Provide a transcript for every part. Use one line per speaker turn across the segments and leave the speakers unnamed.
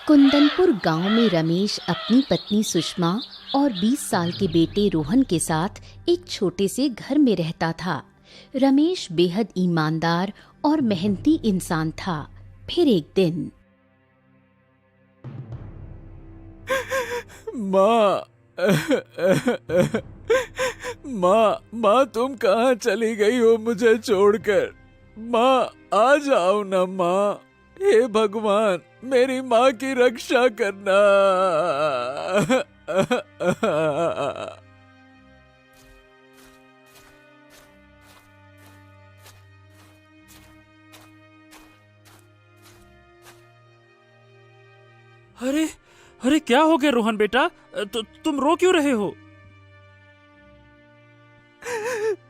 कुंदनपुर गांव में रमेश अपनी पत्नी सुषमा और 20 साल के बेटे रोहन के साथ एक छोटे से घर में रहता था। रमेश बेहद ईमानदार और मेहनती इंसान था। फिर एक दिन
माँ माँ तुम कहाँ चली गई हो मुझे छोड़कर? माँ आ जाओ ना माँ। हे भगवान मेरी माँ की रक्षा करना।
अरे अरे क्या हो गया रोहन बेटा? तुम रो क्यों रहे हो?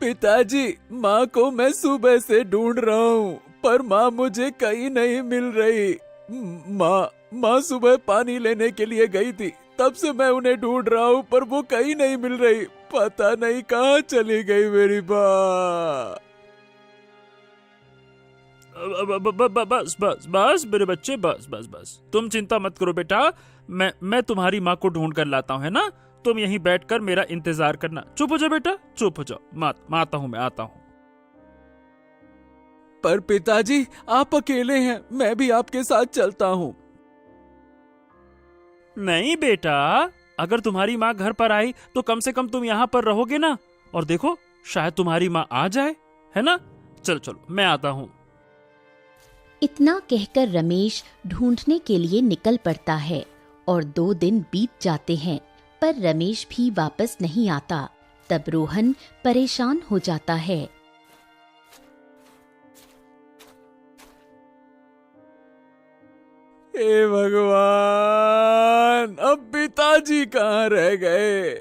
पिताजी माँ को मैं सुबह से ढूंढ रहा हूँ पर माँ मुझे कहीं नहीं मिल रही। माँ सुबह पानी लेने के लिए गई थी, तब से मैं उन्हें ढूंढ रहा हूँ पर वो कहीं नहीं मिल रही। पता नहीं कहाँ चली गई मेरी माँ।
बस बस बस मेरे बच्चे, बस बस बस तुम चिंता मत करो बेटा। मैं तुम्हारी माँ को ढूंढ कर लाता हूँ, है ना? तुम यहीं बैठकर मेरा इंतजार करना। चुप हो जाओ बेटा, चुप हो जाओ। मैं आता हूँ, मैं आता हूँ।
पर पिताजी आप अकेले हैं, मैं भी आपके साथ चलता हूँ।
नहीं बेटा, अगर तुम्हारी माँ घर पर आई तो कम से कम तुम यहाँ पर रहोगे ना। और देखो शायद तुम्हारी माँ आ जाए, है ना? चलो चलो मैं आता हूँ।
इतना कहकर रमेश ढूंढने के लिए निकल पड़ता है और 2 दिन बीत जाते हैं पर रमेश भी वापस नहीं आता। तब रोहन परेशान हो जाता है।
हे भगवान अब पिताजी कहाँ रह गए?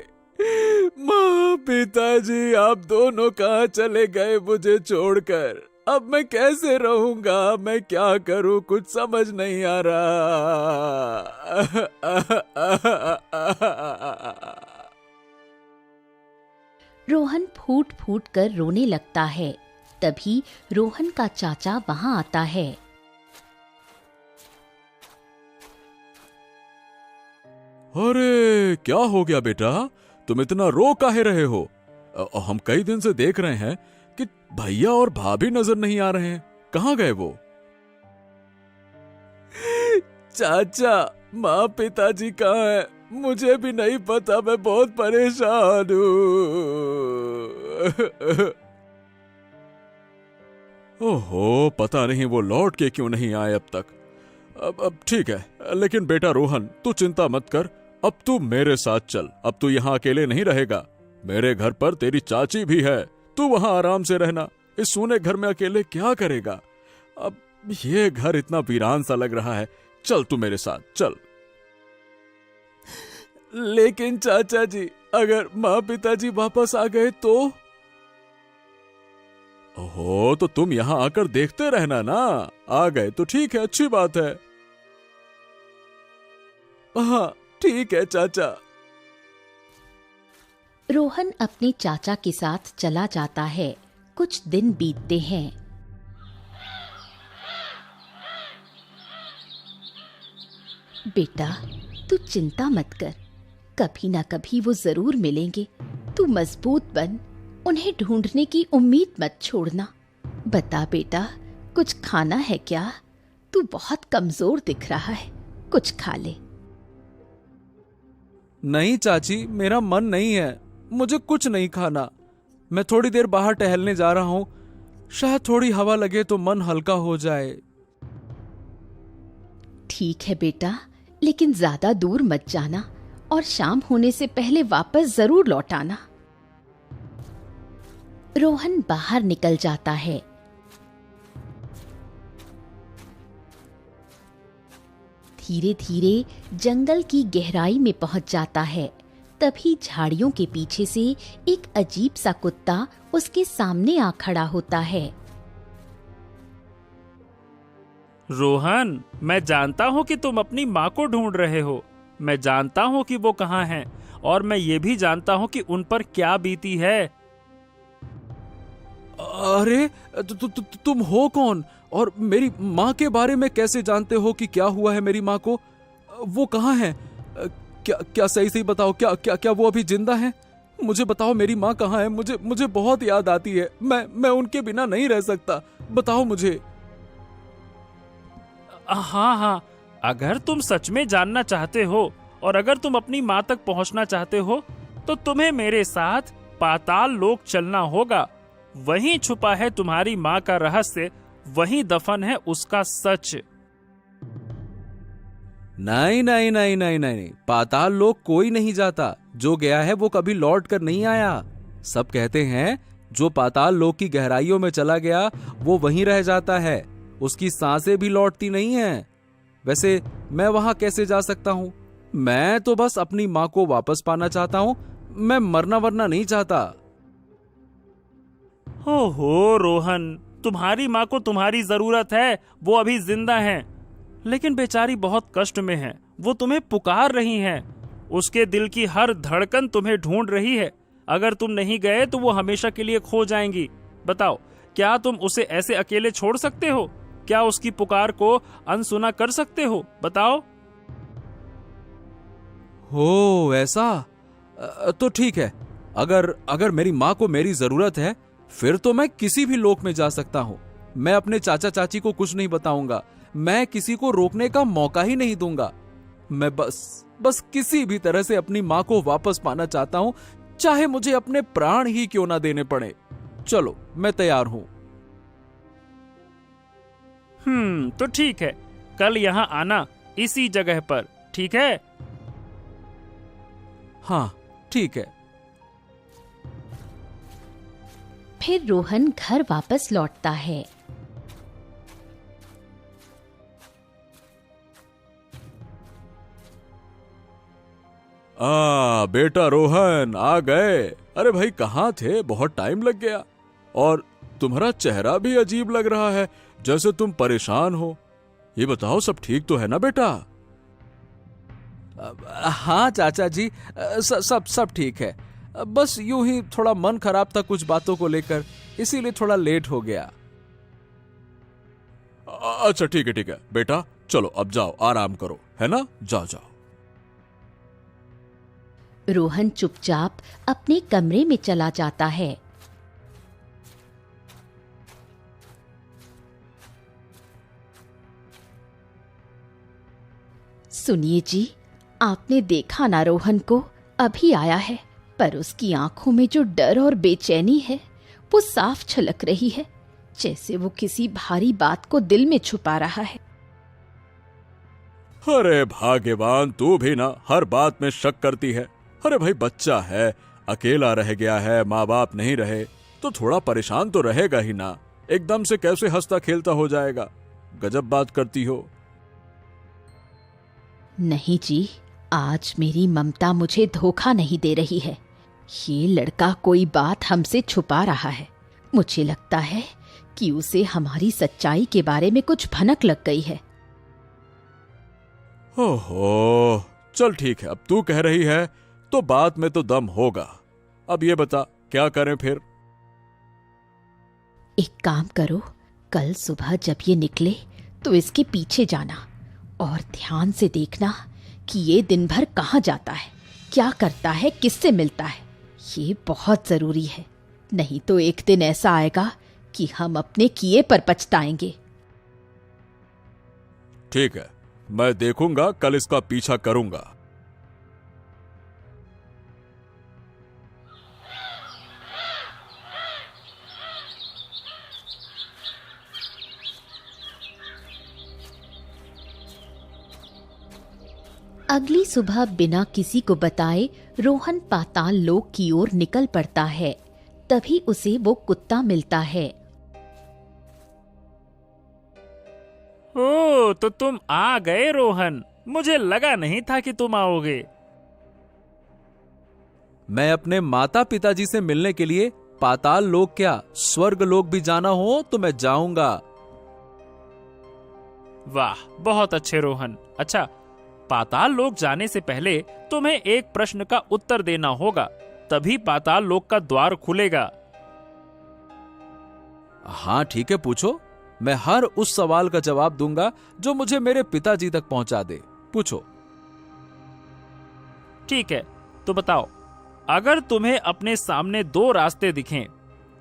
माँ पिताजी आप दोनों कहाँ चले गए मुझे छोड़कर? अब मैं कैसे रहूंगा? मैं क्या करूं? कुछ समझ नहीं आ रहा।
रोहन फूट फूट कर रोने लगता है। तभी रोहन का चाचा वहां आता है।
अरे क्या हो गया बेटा? तुम इतना रो काहे रहे हो? हम कई दिन से देख रहे हैं कि भैया और भाभी नजर नहीं आ रहे हैं। कहाँ गए वो? चाचा माँ पिताजी कहाँ हैं? मुझे भी नहीं पता, मैं बहुत परेशान हूँ। ओहो पता नहीं वो लौट के क्यों नहीं आए अब तक। अब ठीक है, लेकिन बेटा रोहन तू चिंता मत कर। अब तू मेरे साथ चल। अब तू यहाँ अकेले नहीं रहेगा। मेरे घर पर तेरी चाची भी है, तू वहां आराम से रहना। इस सूने घर में अकेले क्या करेगा? अब ये घर इतना वीरान सा लग रहा है। चल तू मेरे साथ चल। लेकिन चाचा जी अगर माँ पिताजी वापस आ गए तो? ओहो तो तुम यहाँ आकर देखते रहना ना। आ गए तो ठीक है, अच्छी बात है। हाँ ठीक है चाचा।
रोहन अपने चाचा के साथ चला जाता है। कुछ दिन बीतते हैं। बेटा तू चिंता मत कर, कभी ना कभी वो जरूर मिलेंगे। तू मजबूत बन, उन्हें ढूंढने की उम्मीद मत छोड़ना। बता बेटा कुछ खाना है क्या? तू बहुत कमजोर दिख रहा है, कुछ खा ले।
नहीं चाची मेरा मन नहीं है, मुझे कुछ नहीं खाना। मैं थोड़ी देर बाहर टहलने जा रहा हूँ, शायद थोड़ी हवा लगे तो मन हल्का हो जाए।
ठीक है बेटा, लेकिन ज्यादा दूर मत जाना और शाम होने से पहले वापस जरूर लौट आना। रोहन बाहर निकल जाता है। धीरे धीरे जंगल की गहराई में पहुंच जाता है। तभी झाड़ियों के पीछे से एक अजीब सा कुत्ता उसके सामने आ खड़ा होता है।
रोहन मैं जानता हूँ कि तुम अपनी माँ को ढूंढ रहे हो। मैं जानता हूँ कि वो कहाँ हैं और मैं ये भी जानता हूँ कि उन पर क्या बीती है।
अरे तुम हो कौन और मेरी माँ के बारे में कैसे जानते हो कि क्या हुआ है मेरी माँ को? वो कहाँ है? क्या क्या सही सही बताओ, क्या क्या क्या वो अभी जिंदा है? मुझे बताओ मेरी माँ कहाँ है? मुझे बहुत याद आती है। मैं उनके बिना नहीं रह सकता। बताओ मुझे।
हाँ हाँ, अगर तुम सच में जानना चाहते हो और अगर तुम अपनी माँ तक पहुँचना चाहते हो तो तुम्हें मेरे साथ पाताल लोक चलना होगा। वहीं छुपा है तुम्हारी माँ का रहस्य, वहीं दफन है उसका सच।
नहीं नहीं नहीं नहीं नहीं, पाताल लोक कोई नहीं जाता। जो गया है वो कभी लौट कर नहीं आया। सब कहते हैं जो पाताल लोक की गहराइयों में चला गया वो वहीं रह जाता है, उसकी सांसें भी लौटती नहीं हैं। वैसे मैं वहां कैसे जा सकता हूं? मैं तो बस अपनी माँ को वापस पाना चाहता हूं। मैं मरना वरना नहीं चाहता।
हो रोहन, तुम्हारी माँ को तुम्हारी जरूरत है, वो अभी जिंदा हैं, लेकिन बेचारी बहुत कष्ट में है। वो तुम्हें पुकार रही हैं। उसके दिल की हर धड़कन तुम्हें ढूंढ रही है। अगर तुम नहीं गए तो वो हमेशा के लिए खो जाएंगी। बताओ, क्या तुम उसे ऐसे अकेले छोड़ सकते हो? क्या उसकी पुकार को अनसुना कर सकते हो? बताओ।
हो ऐसा? तो ठीक है। अगर मेरी माँ को मेरी जरूरत है फिर तो मैं किसी भी लोक में जा सकता हूँ। मैं अपने चाचा चाची को कुछ नहीं बताऊंगा। मैं किसी को रोकने का मौका ही नहीं दूंगा। मैं बस किसी भी तरह से अपनी माँ को वापस पाना चाहता हूँ, चाहे मुझे अपने प्राण ही क्यों ना देने पड़े। चलो, मैं तैयार हूँ।
तो ठीक है, कल यहाँ आना, इसी जगह पर, ठीक है?
हाँ ठीक है।
फिर रोहन घर वापस लौटता है।
बेटा रोहन आ गए। अरे भाई कहाँ थे? बहुत टाइम लग गया। और तुम्हारा चेहरा भी अजीब लग रहा है, जैसे तुम परेशान हो। ये बताओ सब ठीक तो है ना बेटा? हाँ चाचा जी, सब ठीक है। बस यूं ही थोड़ा मन खराब था कुछ बातों को लेकर, इसीलिए थोड़ा लेट हो गया। अच्छा ठीक है बेटा, चलो अब जाओ, आराम करो, है ना? जाओ।
रोहन चुपचाप अपने कमरे में चला जाता है। सुनिए जी, आपने देखा ना रोहन को? अभी आया है, पर उसकी आंखों में जो डर और बेचैनी है वो साफ झलक रही है, जैसे वो किसी भारी बात को दिल में छुपा रहा है।
अरे भाग्यवान, तू भी ना हर बात में शक करती है। अरे भाई बच्चा है, अकेला रह गया है, माँ बाप नहीं रहे तो थोड़ा परेशान तो रहेगा ही ना। एकदम से कैसे हंसता खेलता हो जाएगा? गजब बात करती हो।
नहीं जी, आज मेरी ममता मुझे धोखा नहीं दे रही है। ये लड़का कोई बात हमसे छुपा रहा है। मुझे लगता है कि उसे हमारी सच्चाई के बारे में कुछ भनक लग गई है।
ओहो, चल ठीक है, अब तू कह रही है तो बात में तो दम होगा। अब ये बता क्या करें फिर?
एक काम करो, कल सुबह जब ये निकले तो इसके पीछे जाना और ध्यान से देखना कि ये दिन भर कहाँ जाता है, क्या करता है, किससे मिलता है। ये बहुत जरूरी है, नहीं तो एक दिन ऐसा आएगा कि हम अपने किए पर पछताएंगे।
ठीक है, मैं देखूंगा, कल इसका पीछा करूंगा।
अगली सुबह बिना किसी को बताए रोहन पाताल लोक की ओर निकल पड़ता है। तभी उसे वो कुत्ता मिलता है।
ओ, तो तुम आ गए रोहन, मुझे लगा नहीं था कि तुम आओगे।
मैं अपने माता पिताजी से मिलने के लिए पाताल लोक क्या स्वर्ग लोक भी जाना हो तो मैं जाऊंगा।
वाह, बहुत अच्छे रोहन। अच्छा, पाताल लोक जाने से पहले तुम्हें एक प्रश्न का उत्तर देना होगा, तभी पाताल लोक का द्वार खुलेगा।
हाँ ठीक है, पूछो। मैं हर उस सवाल का जवाब दूंगा जो मुझे मेरे पिताजी तक पहुंचा दे। पूछो।
ठीक है, तो बताओ, अगर तुम्हें अपने सामने दो रास्ते दिखें,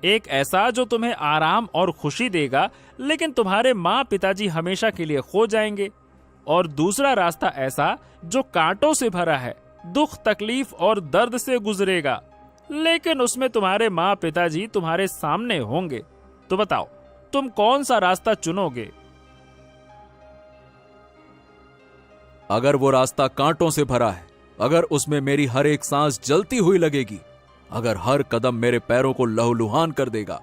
एक ऐसा जो तुम्हें आराम और खुशी देगा लेकिन तुम्हारे माँ पिताजी हमेशा के लिए खो जाएंगे, और दूसरा रास्ता ऐसा जो कांटों से भरा है, दुख तकलीफ और दर्द से गुजरेगा, लेकिन उसमें तुम्हारे माँ पिताजी तुम्हारे सामने होंगे, तो बताओ तुम कौन सा रास्ता चुनोगे?
अगर वो रास्ता कांटों से भरा है, अगर उसमें मेरी हर एक सांस जलती हुई लगेगी, अगर हर कदम मेरे पैरों को लहूलुहान कर देगा,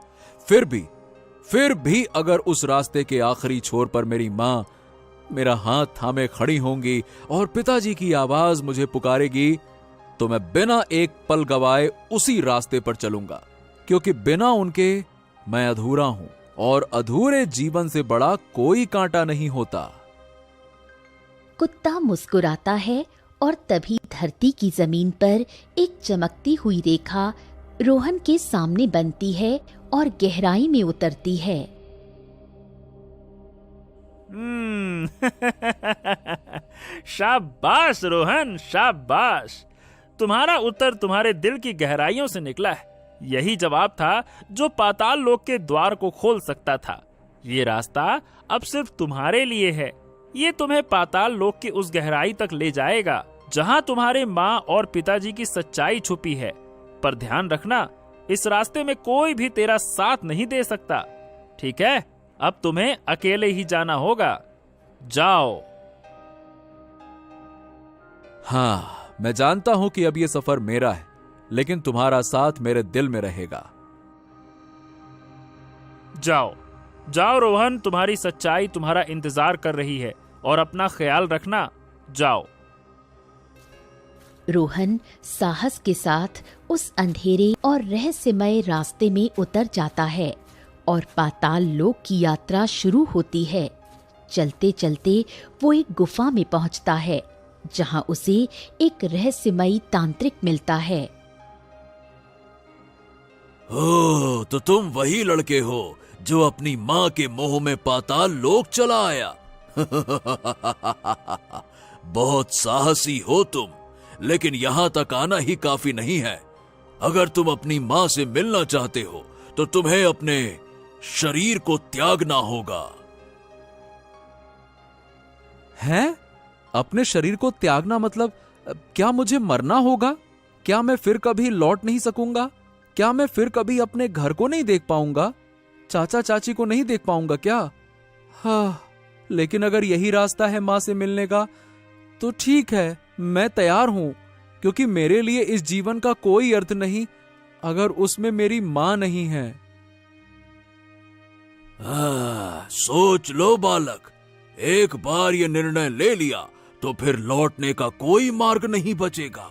फिर भी अगर उस रास्ते के आखिरी छोर पर मेरी मां मेरा हाथ थामे खड़ी होंगी और पिताजी की आवाज मुझे पुकारेगी, तो मैं बिना एक पल गवाए उसी रास्ते पर चलूंगा, क्योंकि बिना उनके मैं अधूरा हूं और अधूरे जीवन से बड़ा कोई कांटा नहीं होता।
कुत्ता मुस्कुराता है और तभी धरती की जमीन पर एक चमकती हुई रेखा रोहन के सामने बनती है और गहराई में उतरती है।
शाबाश रोहन, शाबाश। तुम्हारा उत्तर तुम्हारे दिल की गहराइयों से निकला है। यही जवाब था जो पाताल लोक के द्वार को खोल सकता था। ये रास्ता अब सिर्फ तुम्हारे लिए है। ये तुम्हें पाताल लोक की उस गहराई तक ले जाएगा जहां तुम्हारे माँ और पिताजी की सच्चाई छुपी है। पर ध्यान रखना, इस रास्ते में कोई भी तेरा साथ नहीं दे सकता। ठीक है, अब तुम्हें अकेले ही जाना होगा। जाओ।
हाँ, मैं जानता हूं कि अब ये सफर मेरा है, लेकिन तुम्हारा साथ मेरे दिल में रहेगा।
जाओ जाओ रोहन, तुम्हारी सच्चाई तुम्हारा इंतजार कर रही है, और अपना ख्याल रखना। जाओ।
रोहन साहस के साथ उस अंधेरे और रहस्यमय रास्ते में उतर जाता है और पाताल लोक की यात्रा शुरू होती है। चलते चलते वो एक गुफा में पहुंचता है जहां उसे एक रहस्यमयी तांत्रिक मिलता है।
ओ, तो तुम वही लड़के हो जो अपनी माँ के मोह में पाताल लोक चला आया। बहुत साहसी हो तुम, लेकिन यहां तक आना ही काफी नहीं है। अगर तुम अपनी माँ से मिलना चाहते हो तो तुम्हें अपने शरीर को त्यागना होगा। हैं? अपने शरीर को त्यागना मतलब क्या मुझे मरना होगा? क्या मैं फिर कभी लौट नहीं सकूंगा? क्या मैं फिर कभी अपने घर को नहीं देख पाऊंगा? चाचा चाची को नहीं देख पाऊंगा क्या? हाँ, लेकिन अगर यही रास्ता है मां से मिलने का तो ठीक है, मैं तैयार हूं, क्योंकि मेरे लिए इस जीवन का कोई अर्थ नहीं अगर उसमें मेरी मां नहीं है। सोच लो बालक, एक बार ये निर्णय ले लिया तो फिर लौटने का कोई मार्ग नहीं बचेगा।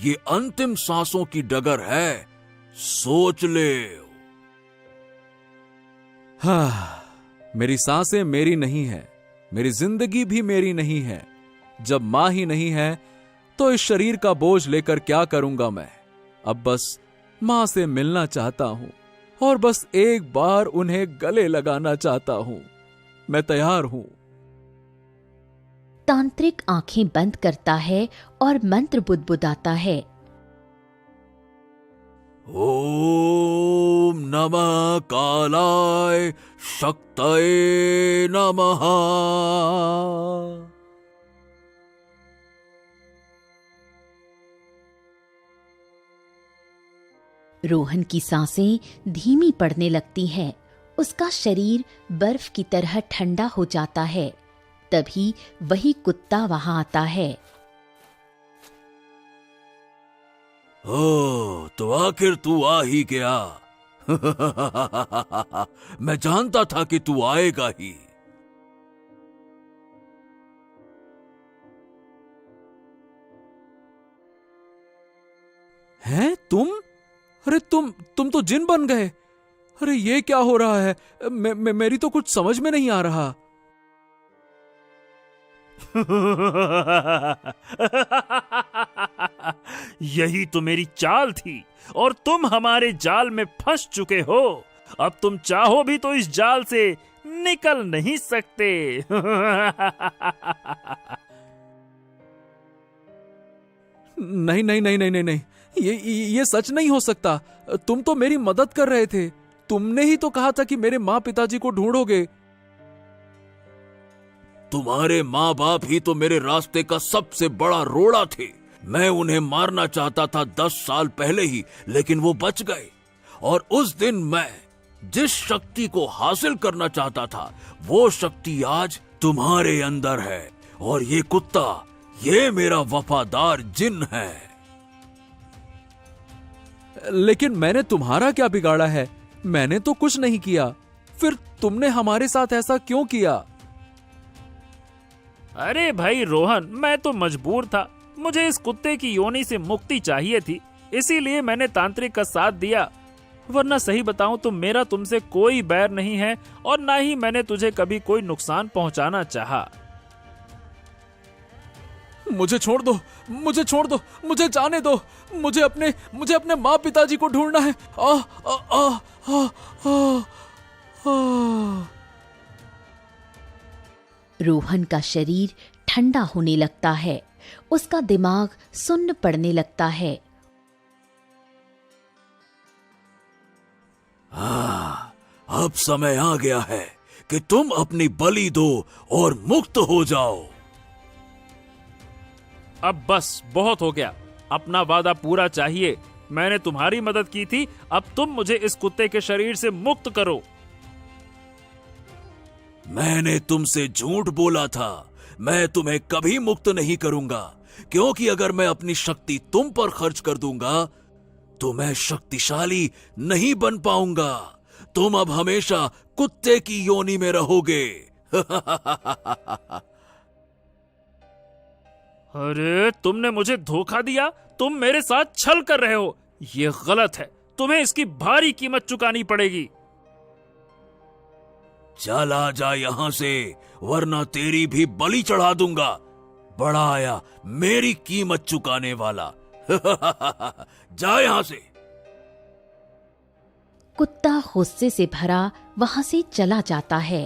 ये अंतिम सांसों की डगर है, सोच ले। हाँ, मेरी सांसें मेरी नहीं है, मेरी जिंदगी भी मेरी नहीं है। जब मां ही नहीं है तो इस शरीर का बोझ लेकर क्या करूंगा मैं? अब बस मां से मिलना चाहता हूं और बस एक बार उन्हें गले लगाना चाहता हूं। मैं तैयार हूं।
तांत्रिक आंखें बंद करता है और मंत्र बुदबुदाता है।
ओम नमः कालाय शक्तये नमः।
रोहन की सांसें धीमी पड़ने लगती हैं। उसका शरीर बर्फ की तरह ठंडा हो जाता है। तभी वही कुत्ता वहां आता है।
ओ, तो आखिर तू आ ही गया। मैं जानता था कि तू आएगा ही। हैं तुम? अरे तुम तो जिन बन गए। अरे ये क्या हो रहा है? मेरी तो कुछ समझ में नहीं आ रहा।
यही तो मेरी चाल थी और तुम हमारे जाल में फंस चुके हो। अब तुम चाहो भी तो इस जाल से निकल नहीं सकते।
नहीं नहीं नहीं नहीं नहीं नहीं, ये सच नहीं हो सकता। तुम तो मेरी मदद कर रहे थे। तुमने ही तो कहा था कि मेरे माँ पिताजी को ढूंढोगे।
तुम्हारे माँ बाप ही तो मेरे रास्ते का सबसे बड़ा रोड़ा थे। मैं उन्हें मारना चाहता था 10 साल पहले ही, लेकिन वो बच गए। और उस दिन मैं जिस शक्ति को हासिल करना चाहता था, वो शक्ति आज तुम्हारे अंदर है। और ये कुत्ता, ये मेरा वफादार जिन है।
लेकिन मैंने तुम्हारा क्या बिगाड़ा है? मैंने तो कुछ नहीं किया। फिर तुमने हमारे साथ ऐसा क्यों किया?
अरे भाई रोहन, मैं तो मजबूर था। मुझे इस कुत्ते की योनि से मुक्ति चाहिए थी, इसीलिए मैंने तांत्रिक का साथ दिया। वरना सही बताऊं तो मेरा तुमसे कोई बैर नहीं है और ना ही मैंने तुझे कभी कोई नुकसान पहुंचाना चाहा।
मुझे छोड़ दो, मुझे छोड़ दो, मुझे जाने दो। मुझे अपने माँ पिताजी को ढूंढना है। आ, आ, आ, आ, आ, आ।
रोहन का शरीर ठंडा होने लगता है, उसका दिमाग सुन्न पड़ने लगता है।
अब समय आ गया है कि तुम अपनी बलि दो और मुक्त हो जाओ।
अब बस बहुत हो गया, अपना वादा पूरा चाहिए। मैंने तुम्हारी मदद की थी, अब तुम मुझे इस कुत्ते के शरीर से मुक्त करो।
मैंने तुमसे झूठ बोला था। मैं तुम्हें कभी मुक्त नहीं करूंगा, क्योंकि अगर मैं अपनी शक्ति तुम पर खर्च कर दूंगा तो मैं शक्तिशाली नहीं बन पाऊंगा। तुम अब हमेशा कुत्ते की योनि में रहोगे।
अरे तुमने मुझे धोखा दिया, तुम मेरे साथ छल कर रहे हो। ये गलत है, तुम्हें इसकी भारी कीमत चुकानी पड़ेगी।
चला जा यहां से, वरना तेरी भी बलि चढ़ा दूंगा। बड़ा आया मेरी कीमत चुकाने वाला। जा यहां से।
कुत्ता गुस्से से भरा वहां से चला जाता है।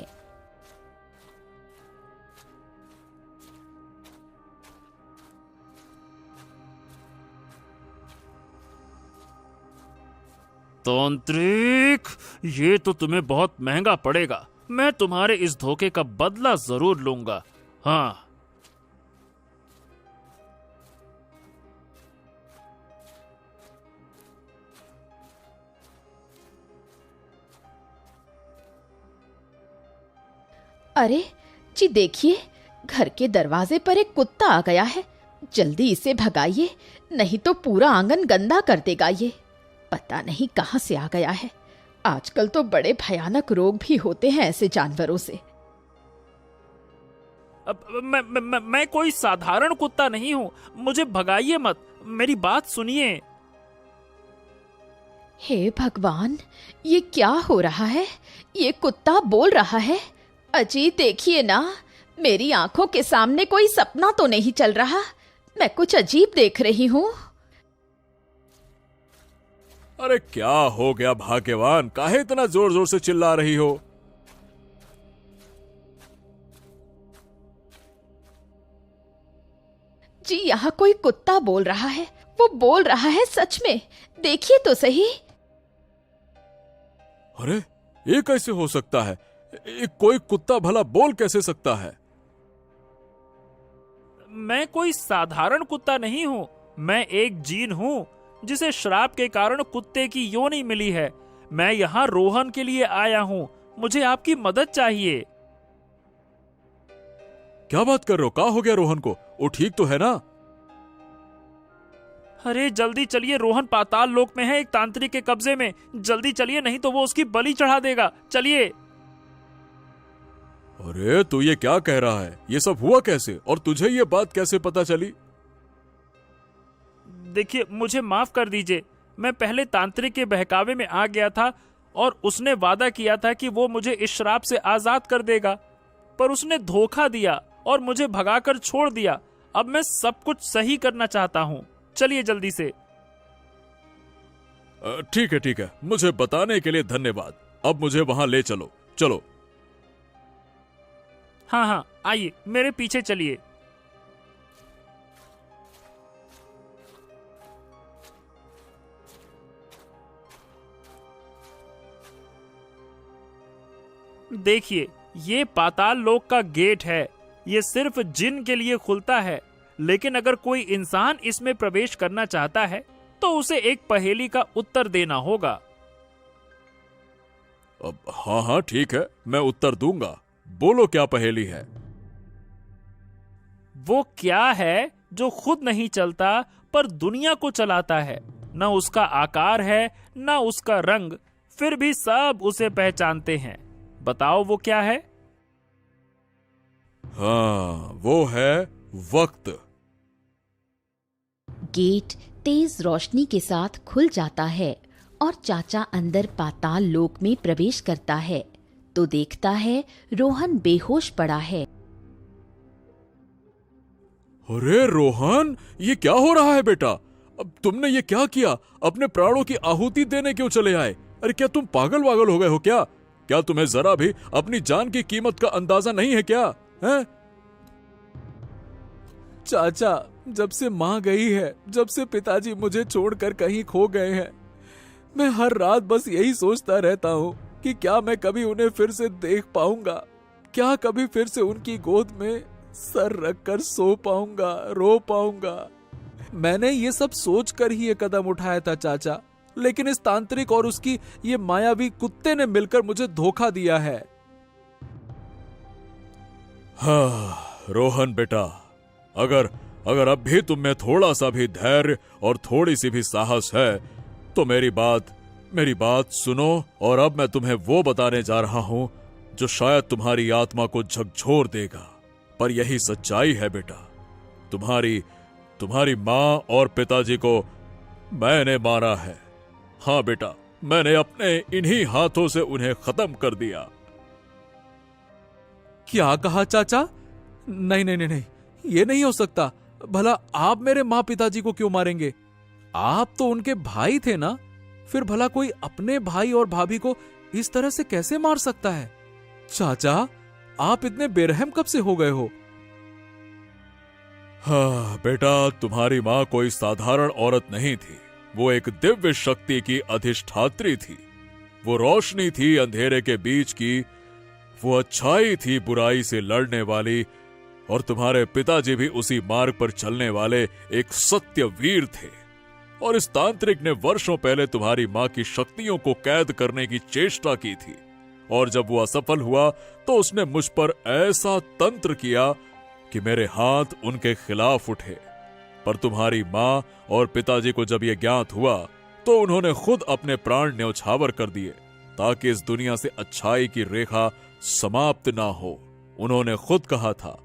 तांत्रिक, ये तो तुम्हें बहुत महंगा पड़ेगा। मैं तुम्हारे इस धोखे का बदला जरूर लूंगा। हाँ,
अरे जी देखिए, घर के दरवाजे पर एक कुत्ता आ गया है। जल्दी इसे भगाइए, नहीं तो पूरा आंगन गंदा कर देगा ये। पता नहीं कहां से आ गया है। आजकल तो बड़े भयानक रोग भी होते हैं ऐसे जानवरों से।
मैं कोई साधारण कुत्ता नहीं हूं, मुझे भगाइए मत, मेरी बात सुनिए।
हे भगवान, ये क्या हो रहा है? ये कुत्ता बोल रहा है। अजी देखिए ना, मेरी आंखों के सामने कोई सपना तो नहीं चल रहा। मैं कुछ अजीब देख रही हूं।
अरे क्या हो गया भाग्यवान, काहे इतना जोर जोर से चिल्ला रही हो?
जी यहाँ कोई कुत्ता बोल रहा है। वो बोल रहा है सच में, देखिए तो सही।
अरे ये कैसे हो सकता है? कोई कुत्ता भला बोल कैसे सकता है?
मैं कोई साधारण कुत्ता नहीं हूँ, मैं एक जीन हूँ जिसे श्राप के कारण कुत्ते की योनि मिली है। मैं यहाँ रोहन के लिए आया हूँ, मुझे आपकी मदद चाहिए।
क्या बात कर रहे हो? क्या हो गया रोहन को? वो ठीक तो है ना?
अरे जल्दी चलिए, रोहन पाताल लोक में है, एक तांत्रिक के कब्जे में। जल्दी चलिए, नहीं तो वो उसकी बलि चढ़ा देगा। चलिए।
अरे तू ये क्या कह रहा है? ये सब हुआ कैसे और तुझे ये बात कैसे पता चली?
देखिए, मुझे माफ कर दीजिए। मैं पहले तांत्रिक के बहकावे में आ गया था और उसने वादा किया था कि वो मुझे इस श्राप से आजाद कर देगा, पर उसने धोखा दिया और मुझे भगाकर छोड़ दिया। अब मैं सब कुछ सही करना चाहता हूँ, चलिए जल्दी से।
ठीक है ठीक है, मुझे बताने के लिए धन्यवाद। अब मुझे वहां ले चलो। चलो।
हाँ हाँ, आइए मेरे पीछे चलिए। देखिए, ये पाताल लोक का गेट है। ये सिर्फ जिन के लिए खुलता है, लेकिन अगर कोई इंसान इसमें प्रवेश करना चाहता है तो उसे एक पहेली का उत्तर देना होगा।
अब हाँ हाँ ठीक है, मैं उत्तर दूंगा। बोलो क्या पहेली है?
वो क्या है जो खुद नहीं चलता पर दुनिया को चलाता है? न उसका आकार है न उसका रंग, फिर भी सब उसे पहचानते हैं। बताओ वो क्या है?
हाँ, वो है वक्त।
गेट तेज रोशनी के साथ खुल जाता है और चाचा अंदर पाताल लोक में प्रवेश करता है तो देखता है रोहन बेहोश पड़ा है।
अरे रोहन, ये क्या हो रहा है बेटा? अब तुमने ये क्या किया? अपने प्राणों की आहुति देने क्यों चले आए? अरे क्या तुम पागल वागल हो गए हो क्या? क्या तुम्हें जरा भी अपनी जान की कीमत का अंदाजा नहीं है क्या? हैं?
चाचा, जब से माँ गई है, जब से पिताजी मुझे छोड़कर कहीं खो गए हैं, मैं हर रात बस यही सोचता रहता हूँ कि क्या मैं कभी उन्हें फिर से देख पाऊंगा, क्या कभी फिर से उनकी गोद में सर रखकर सो पाऊंगा, रो पाऊंगा। मैंने ये सब सोचकर ही ये कदम उठाया था चाचा, लेकिन इस तांत्रिक और उसकी ये मायावी कुत्ते ने मिलकर मुझे धोखा दिया है।
हाँ रोहन बेटा, अगर अब भी तुम में थोड़ा सा भी धैर्य और थोड़ी सी भी साहस है तो मेरी बात सुनो। और अब मैं तुम्हें वो बताने जा रहा हूं जो शायद तुम्हारी आत्मा को झकझोर देगा, पर यही सच्चाई है बेटा। तुम्हारी माँ और पिताजी को मैंने मारा है। हाँ बेटा, मैंने अपने इन्हीं हाथों से उन्हें खत्म कर दिया।
क्या कहा चाचा? नहीं नहीं नहीं नहीं, ये नहीं हो सकता। भला आप मेरे माँ पिताजी को क्यों मारेंगे? आप तो उनके भाई थे ना। फिर भला कोई अपने भाई और भाभी को इस तरह से कैसे मार सकता है? चाचा, आप इतने बेरहम कब से हो गए हो?
हाँ बेटा, तुम्हारी माँ कोई साधारण औरत नहीं थी। वो एक दिव्य शक्ति की अधिष्ठात्री थी। वो रोशनी थी अंधेरे के बीच की। वो अच्छाई थी बुराई से लड़ने वाली। और तुम्हारे पिताजी भी उसी मार्ग पर चलने वाले एक सत्य वीर थे। और इस तांत्रिक ने वर्षों पहले तुम्हारी माँ की शक्तियों को कैद करने की चेष्टा की थी। और जब वो असफल हुआ तो उसने मुझ पर ऐसा तंत्र किया कि मेरे हाथ उनके खिलाफ उठे। पर तुम्हारी माँ और पिताजी को जब यह ज्ञात हुआ तो उन्होंने खुद अपने प्राण न्यौछावर कर दिए ताकि इस दुनिया से अच्छाई की रेखा समाप्त ना हो। उन्होंने खुद कहा था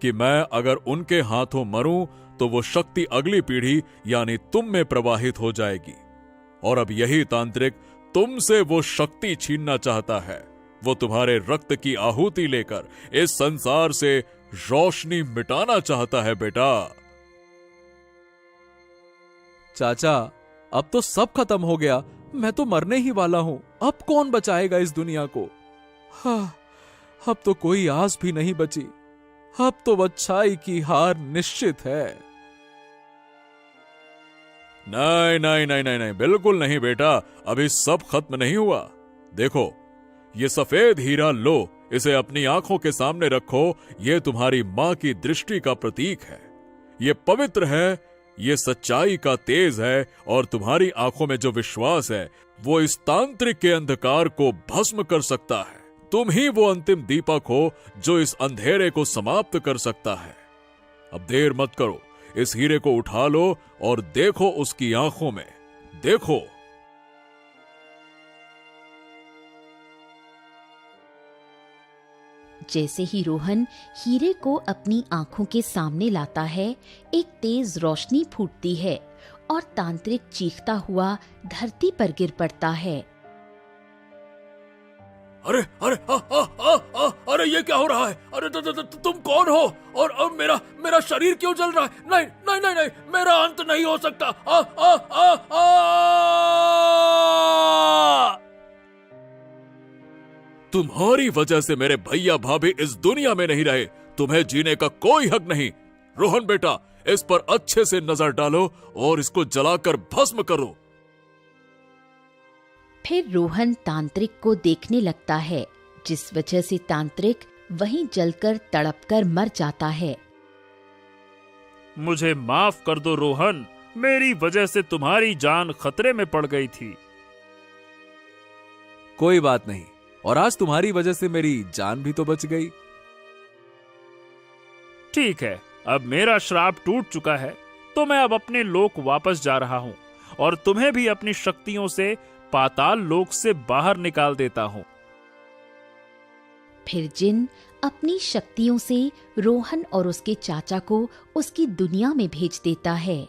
कि मैं अगर उनके हाथों मरूं तो वो शक्ति अगली पीढ़ी यानी तुम में प्रवाहित हो जाएगी। और अब यही तांत्रिक तुमसे वो शक्ति छीनना चाहता है। वो तुम्हारे रक्त की आहुति लेकर इस संसार से रोशनी मिटाना चाहता है बेटा।
चाचा, अब तो सब खत्म हो गया। मैं तो मरने ही वाला हूं। अब कौन बचाएगा इस दुनिया को? हाँ, अब तो कोई आस भी नहीं बची। अब तो अच्छाई की हार निश्चित है।
नहीं नहीं नहीं नहीं नहीं, बिल्कुल नहीं बेटा, अभी सब खत्म नहीं हुआ। देखो, ये सफेद हीरा लो, इसे अपनी आंखों के सामने रखो। ये तुम्हारी मां की दृष्टि का प्रतीक है। ये पवित्र है, ये सच्चाई का तेज है। और तुम्हारी आंखों में जो विश्वास है वो इस तांत्रिक के अंधकार को भस्म कर सकता है। तुम ही वो अंतिम दीपक हो जो इस अंधेरे को समाप्त कर सकता है। अब देर मत करो, इस हीरे को उठा लो और देखो उसकी आंखों में। देखो।
जैसे ही रोहन हीरे को अपनी आंखों के सामने लाता है, एक तेज रोशनी फूटती है और तांत्रिक चीखता हुआ धरती पर गिर पड़ता है।
अरे अरे अरे ये क्या हो रहा है? अरे तुम कौन हो? और मेरा शरीर क्यों जल रहा है? नहीं नहीं नहीं नहीं, मेरा अंत नहीं हो सकता। आ, आ, आ, आ!
तुम्हारी वजह से मेरे भैया भाभी इस दुनिया में नहीं रहे। तुम्हें जीने का कोई हक नहीं। रोहन बेटा, इस पर अच्छे से नजर डालो और इसको जलाकर भस्म करो।
फिर रोहन तांत्रिक को देखने लगता है जिस वजह से तांत्रिक वहीं जलकर तड़पकर मर जाता है।
मुझे माफ कर दो रोहन, मेरी वजह से तुम्हारी जान खतरे में पड़ गई थी।
कोई बात नहीं, और आज तुम्हारी वजह से मेरी जान भी तो बच गई।
ठीक है, अब मेरा श्राप टूट चुका है, तो मैं अब अपने लोक वापस जा रहा हूं और तुम्हें भी अपनी शक्तियों से पाताल लोक से बाहर निकाल देता हूं।
फिर जिन अपनी शक्तियों से रोहन और उसके चाचा को उसकी दुनिया में भेज देता है।